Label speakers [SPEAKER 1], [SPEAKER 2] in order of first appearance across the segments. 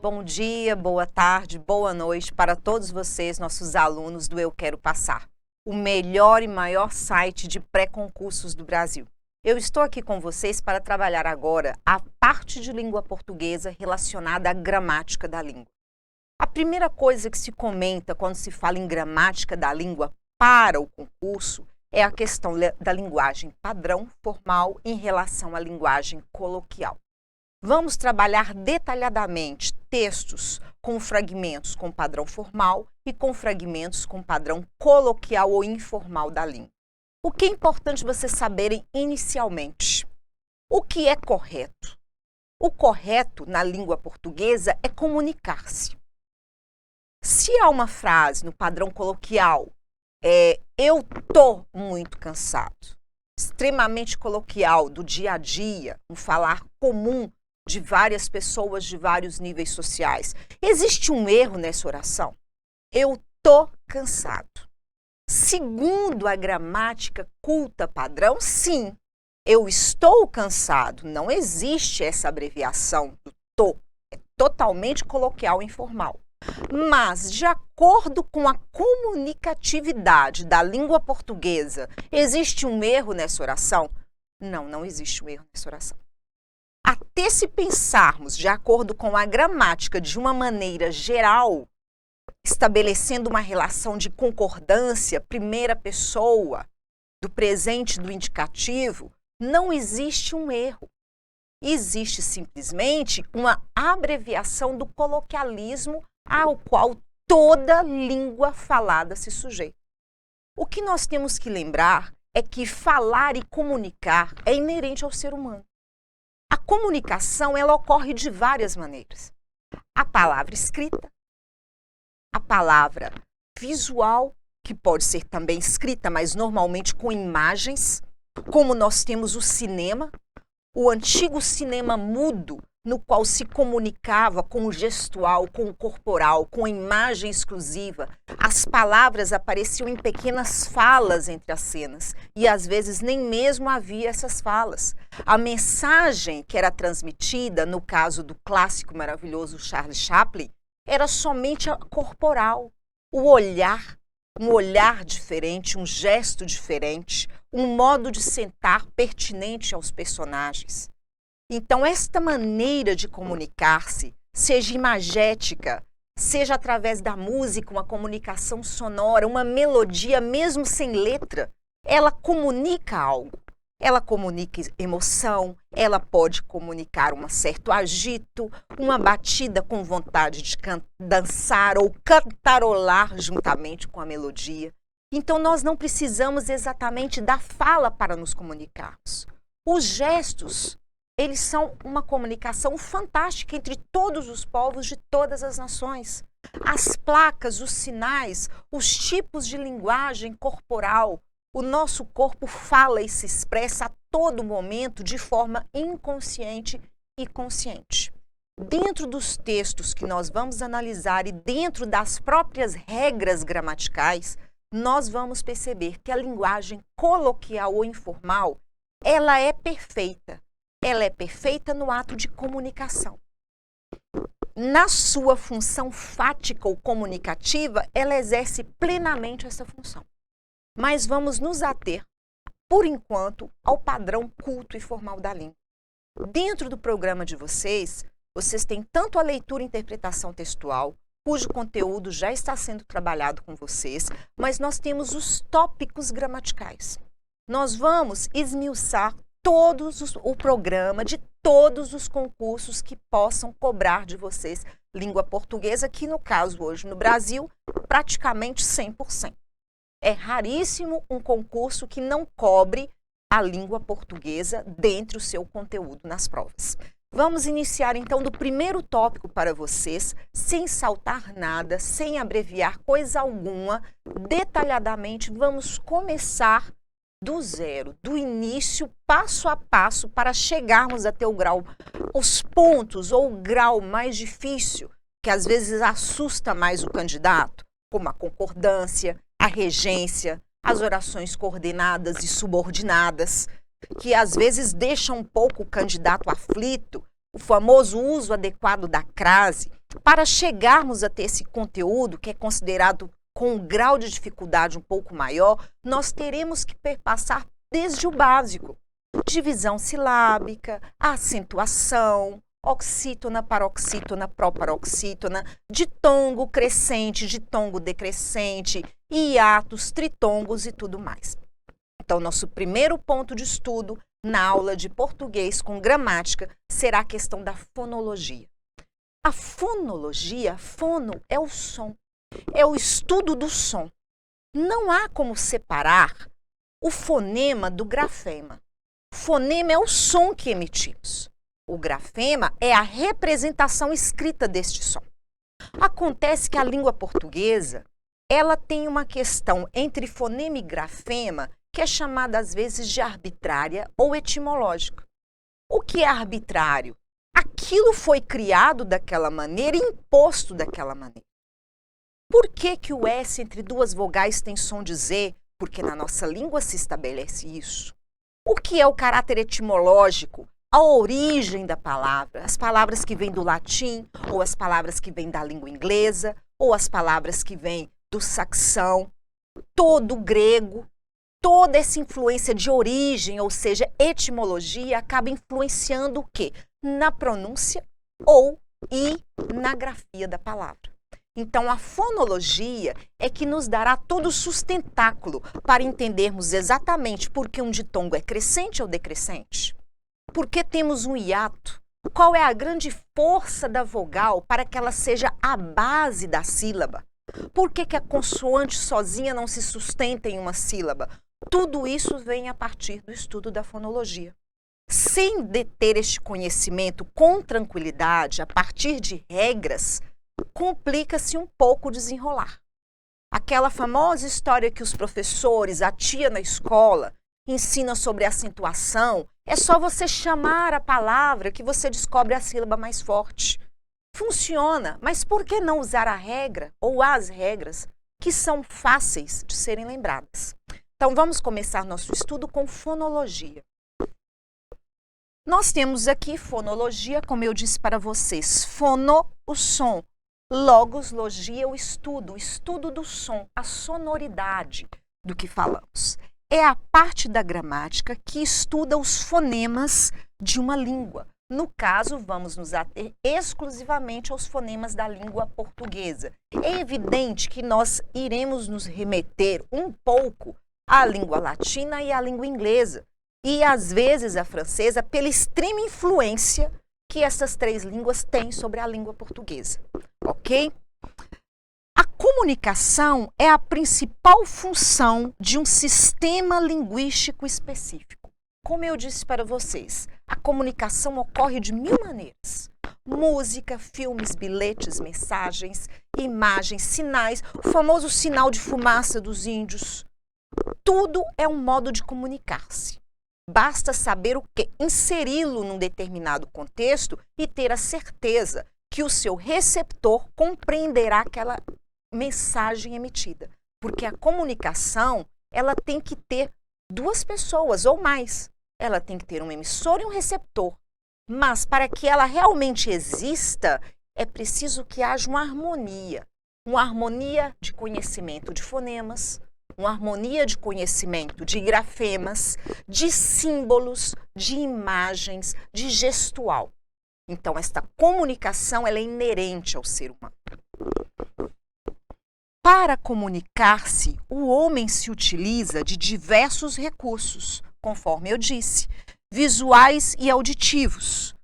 [SPEAKER 1] Bom dia, boa tarde, boa noite para todos vocês, nossos alunos do Eu Quero Passar, o melhor e maior site de pré-concursos do Brasil. Eu estou aqui com vocês para trabalhar agora a parte de língua portuguesa relacionada à gramática da língua. A primeira coisa que se comenta quando se fala em gramática da língua para o concurso é a questão da linguagem padrão formal em relação à linguagem coloquial. Vamos trabalhar detalhadamente textos com fragmentos com padrão formal e com fragmentos com padrão coloquial ou informal da língua. O que é importante vocês saberem inicialmente? O que é correto? O correto na língua portuguesa é comunicar-se. Se há uma frase no padrão coloquial, eu tô muito cansado, extremamente coloquial, do dia a dia, um falar comum de várias pessoas de vários níveis sociais. Existe um erro nessa oração? Eu tô cansado. Segundo a gramática culta padrão, sim, eu estou cansado. Não existe essa abreviação do tô. É totalmente coloquial e informal. Mas, de acordo com a comunicatividade da língua portuguesa, existe um erro nessa oração? Não, não existe um erro nessa oração. Até se pensarmos de acordo com a gramática de uma maneira geral, estabelecendo uma relação de concordância, primeira pessoa, do presente do indicativo, não existe um erro. Existe simplesmente uma abreviação do coloquialismo ao qual toda língua falada se sujeita. O que nós temos que lembrar é que falar e comunicar é inerente ao ser humano. A comunicação, ela ocorre de várias maneiras. A palavra escrita, a palavra visual, que pode ser também escrita, mas normalmente com imagens, como nós temos o cinema, o antigo cinema mudo, no qual se comunicava com o gestual, com o corporal, com imagem exclusiva. As palavras apareciam em pequenas falas entre as cenas e às vezes nem mesmo havia essas falas. A mensagem que era transmitida, no caso do clássico maravilhoso Charlie Chaplin, era somente a corporal, o olhar, um olhar diferente, um gesto diferente, um modo de sentar pertinente aos personagens. Então, esta maneira de comunicar-se, seja imagética, seja através da música, uma comunicação sonora, uma melodia, mesmo sem letra, ela comunica algo. Ela comunica emoção, ela pode comunicar um certo agito, uma batida com vontade de dançar ou cantarolar juntamente com a melodia. Então, nós não precisamos exatamente da fala para nos comunicarmos. Os gestos, eles são uma comunicação fantástica entre todos os povos de todas as nações. As placas, os sinais, os tipos de linguagem corporal, o nosso corpo fala e se expressa a todo momento de forma inconsciente e consciente. Dentro dos textos que nós vamos analisar e dentro das próprias regras gramaticais, nós vamos perceber que a linguagem coloquial ou informal, ela é perfeita. Ela é perfeita no ato de comunicação. Na sua função fática ou comunicativa, ela exerce plenamente essa função. Mas vamos nos ater, por enquanto, ao padrão culto e formal da língua. Dentro do programa de vocês têm tanto a leitura e interpretação textual, cujo conteúdo já está sendo trabalhado com vocês, mas nós temos os tópicos gramaticais. Nós vamos esmiuçar o programa de todos os concursos que possam cobrar de vocês língua portuguesa, que no caso hoje no Brasil, praticamente 100%. É raríssimo um concurso que não cobre a língua portuguesa dentro do seu conteúdo nas provas. Vamos iniciar então do primeiro tópico para vocês, sem saltar nada, sem abreviar coisa alguma, detalhadamente vamos começar do zero, do início, passo a passo, para chegarmos até o grau, os pontos ou o grau mais difícil, que às vezes assusta mais o candidato, como a concordância, a regência, as orações coordenadas e subordinadas, que às vezes deixam um pouco o candidato aflito, o famoso uso adequado da crase, Para chegarmos a ter esse conteúdo, que é considerado com um grau de dificuldade um pouco maior, nós teremos que perpassar desde o básico. Divisão silábica, acentuação, oxítona, paroxítona, proparoxítona, ditongo crescente, ditongo decrescente, hiatos, tritongos e tudo mais. Então, nosso primeiro ponto de estudo na aula de português com gramática será a questão da fonologia. A fonologia, fono é o som, é o estudo do som. Não há como separar o fonema do grafema. Fonema é o som que emitimos. O grafema é a representação escrita deste som. Acontece que a língua portuguesa, ela tem uma questão entre fonema e grafema que é chamada às vezes de arbitrária ou etimológica. O que é arbitrário? Aquilo foi criado daquela maneira e imposto daquela maneira. Por que que o S entre duas vogais tem som de Z? Porque na nossa língua se estabelece isso. O que é o caráter etimológico? A origem da palavra, as palavras que vêm do latim, ou as palavras que vêm da língua inglesa, ou as palavras que vêm do saxão, todo o grego, toda essa influência de origem, ou seja, etimologia, acaba influenciando o quê? Na pronúncia e na grafia da palavra. Então, a fonologia é que nos dará todo o sustentáculo para entendermos exatamente por que um ditongo é crescente ou decrescente. Por que temos um hiato? Qual é a grande força da vogal para que ela seja a base da sílaba? Por que que a consoante sozinha não se sustenta em uma sílaba? Tudo isso vem a partir do estudo da fonologia. Sem deter este conhecimento com tranquilidade, a partir de regras, complica-se um pouco o desenrolar. Aquela famosa história que os professores, a tia na escola, ensina sobre acentuação, é só você chamar a palavra que você descobre a sílaba mais forte. Funciona, mas por que não usar a regra ou as regras que são fáceis de serem lembradas? Então, vamos começar nosso estudo com fonologia. Nós temos aqui fonologia, como eu disse para vocês, fono, o som, logos, logia, o estudo do som, a sonoridade do que falamos. É a parte da gramática que estuda os fonemas de uma língua. No caso, vamos nos ater exclusivamente aos fonemas da língua portuguesa. É evidente que nós iremos nos remeter um pouco à língua latina e à língua inglesa, e às vezes a francesa, pela extrema influência que essas três línguas têm sobre a língua portuguesa, ok? A comunicação é a principal função de um sistema linguístico específico. Como eu disse para vocês, a comunicação ocorre de 1000 maneiras. Música, filmes, bilhetes, mensagens, imagens, sinais, o famoso sinal de fumaça dos índios. Tudo é um modo de comunicar-se. Basta saber o que? Inseri-lo num determinado contexto e ter a certeza que o seu receptor compreenderá aquela mensagem emitida. Porque a comunicação, ela tem que ter duas pessoas ou mais. Ela tem que ter um emissor e um receptor. Mas para que ela realmente exista, é preciso que haja uma harmonia de conhecimento de fonemas, uma harmonia de conhecimento de grafemas, de símbolos, de imagens, de gestual. Então, esta comunicação ela é inerente ao ser humano. Para comunicar-se, o homem se utiliza de diversos recursos, conforme eu disse, visuais e auditivos,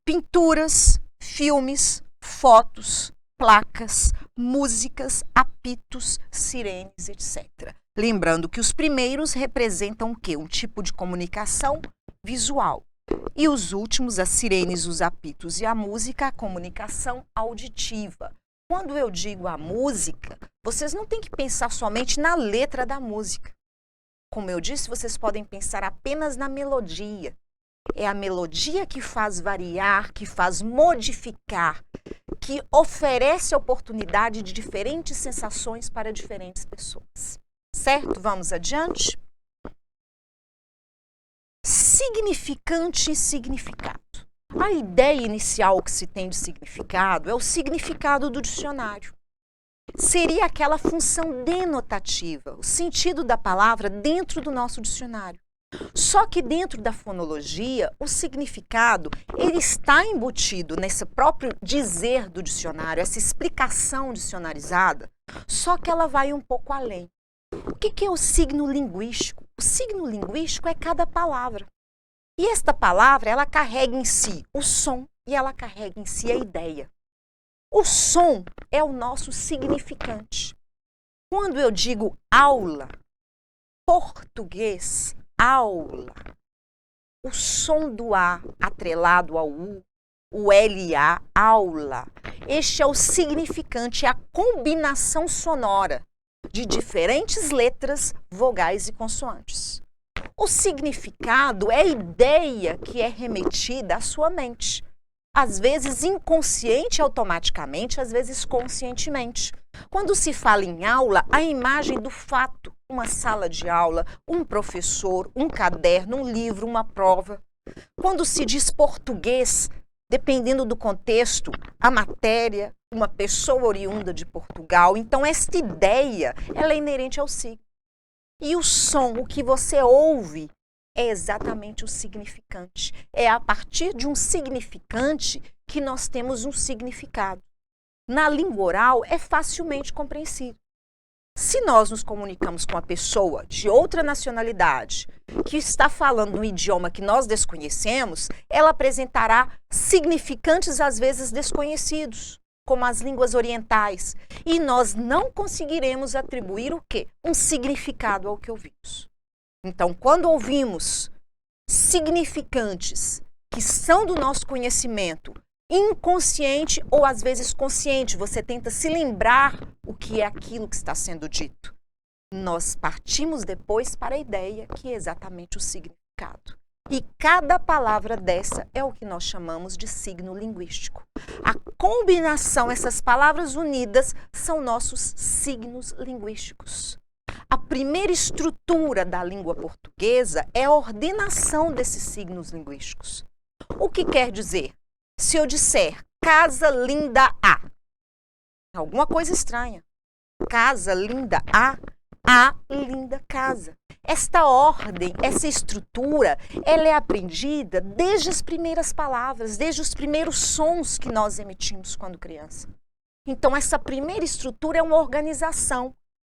[SPEAKER 1] pinturas, filmes, fotos, placas, músicas, apitos, sirenes, etc. Lembrando que os primeiros representam o quê? Um tipo de comunicação visual. E os últimos, as sirenes, os apitos e a música, a comunicação auditiva. Quando eu digo a música, vocês não têm que pensar somente na letra da música. Como eu disse, vocês podem pensar apenas na melodia. É a melodia que faz variar, que faz modificar, que oferece a oportunidade de diferentes sensações para diferentes pessoas. Certo? Vamos adiante? Significante e significado. A ideia inicial que se tem de significado é o significado do dicionário. Seria aquela função denotativa, o sentido da palavra dentro do nosso dicionário. Só que dentro da fonologia, o significado ele está embutido nesse próprio dizer do dicionário, essa explicação dicionarizada, só que ela vai um pouco além. O que é o signo linguístico? O signo linguístico é cada palavra. E esta palavra, ela carrega em si o som e ela carrega em si a ideia. O som é o nosso significante. Quando eu digo aula, português, aula, o som do A atrelado ao U, o LA, aula, este é o significante, é a combinação sonora de diferentes letras, vogais e consoantes. O significado é a ideia que é remetida à sua mente. Às vezes inconsciente automaticamente, às vezes conscientemente. Quando se fala em aula, a imagem do fato, uma sala de aula, um professor, um caderno, um livro, uma prova. Quando se diz português, dependendo do contexto, a matéria, uma pessoa oriunda de Portugal. Então, esta ideia, ela é inerente ao signo. E o som, o que você ouve, é exatamente o significante. É a partir de um significante que nós temos um significado. Na língua oral, é facilmente compreensível. Se nós nos comunicamos com uma pessoa de outra nacionalidade que está falando um idioma que nós desconhecemos, ela apresentará significantes às vezes desconhecidos, como as línguas orientais, e nós não conseguiremos atribuir o quê? Um significado ao que ouvimos. Então, quando ouvimos significantes que são do nosso conhecimento, inconsciente ou às vezes consciente, você tenta se lembrar o que é aquilo que está sendo dito. Nós partimos depois para a ideia que é exatamente o significado. E cada palavra dessa é o que nós chamamos de signo linguístico. A combinação, essas palavras unidas, são nossos signos linguísticos. A primeira estrutura da língua portuguesa é a ordenação desses signos linguísticos. O que quer dizer? Se eu disser casa linda A, alguma coisa estranha. Casa linda A linda casa. Esta ordem, essa estrutura, ela é aprendida desde as primeiras palavras, desde os primeiros sons que nós emitimos quando criança. Então, essa primeira estrutura é uma organização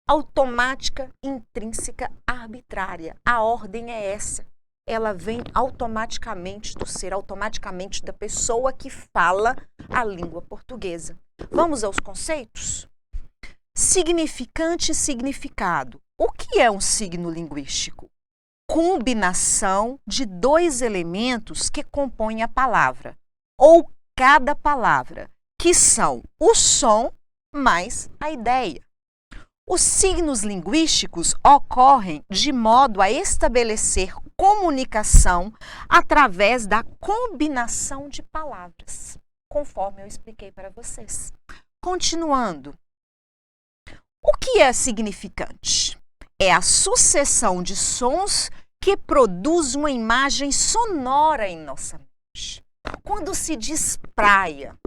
[SPEAKER 1] automática, intrínseca, arbitrária. A ordem é essa. Ela vem automaticamente do ser, automaticamente da pessoa que fala a língua portuguesa. Vamos aos conceitos? Significante e significado. O que é um signo linguístico? Combinação de dois elementos que compõem a palavra, ou cada palavra, que são o som mais a ideia. Os signos linguísticos ocorrem de modo a estabelecer comunicação através da combinação de palavras, conforme eu expliquei para vocês. Continuando, o que é significante? É a sucessão de sons que produz uma imagem sonora em nossa mente. Quando se diz praia,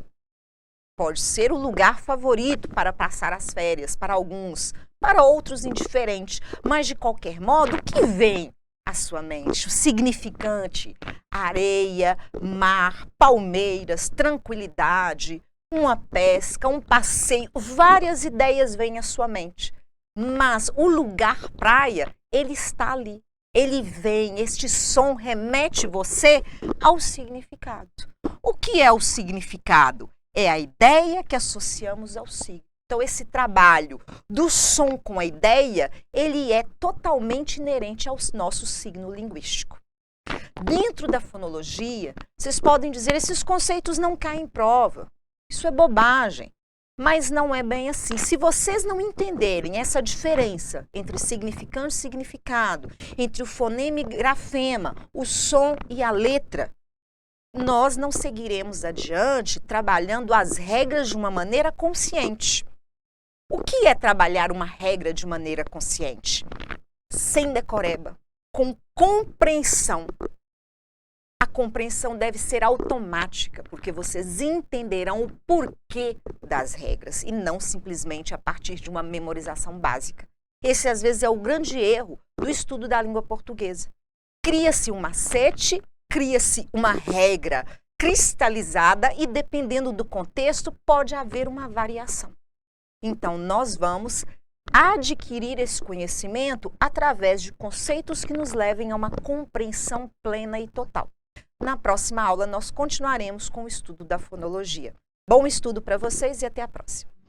[SPEAKER 1] pode ser o lugar favorito para passar as férias para alguns, para outros indiferente, mas de qualquer modo, o que vem à sua mente? O significante, areia, mar, palmeiras, tranquilidade, uma pesca, um passeio, várias ideias vêm à sua mente. Mas o lugar praia, ele está ali. Ele vem, este som remete você ao significado. O que é o significado? É a ideia que associamos ao signo. Então, esse trabalho do som com a ideia, ele é totalmente inerente ao nosso signo linguístico. Dentro da fonologia, vocês podem dizer, esses conceitos não caem em prova. Isso é bobagem. Mas não é bem assim. Se vocês não entenderem essa diferença entre significante e significado, entre o fonema e grafema, o som e a letra, nós não seguiremos adiante trabalhando as regras de uma maneira consciente. O que é trabalhar uma regra de maneira consciente? Sem decoreba, com compreensão. A compreensão deve ser automática, porque vocês entenderão o porquê das regras e não simplesmente a partir de uma memorização básica. Esse, às vezes, é o grande erro do estudo da língua portuguesa. Cria-se um macete, cria-se uma regra cristalizada e, dependendo do contexto, pode haver uma variação. Então, nós vamos adquirir esse conhecimento através de conceitos que nos levem a uma compreensão plena e total. Na próxima aula, nós continuaremos com o estudo da fonologia. Bom estudo para vocês e até a próxima!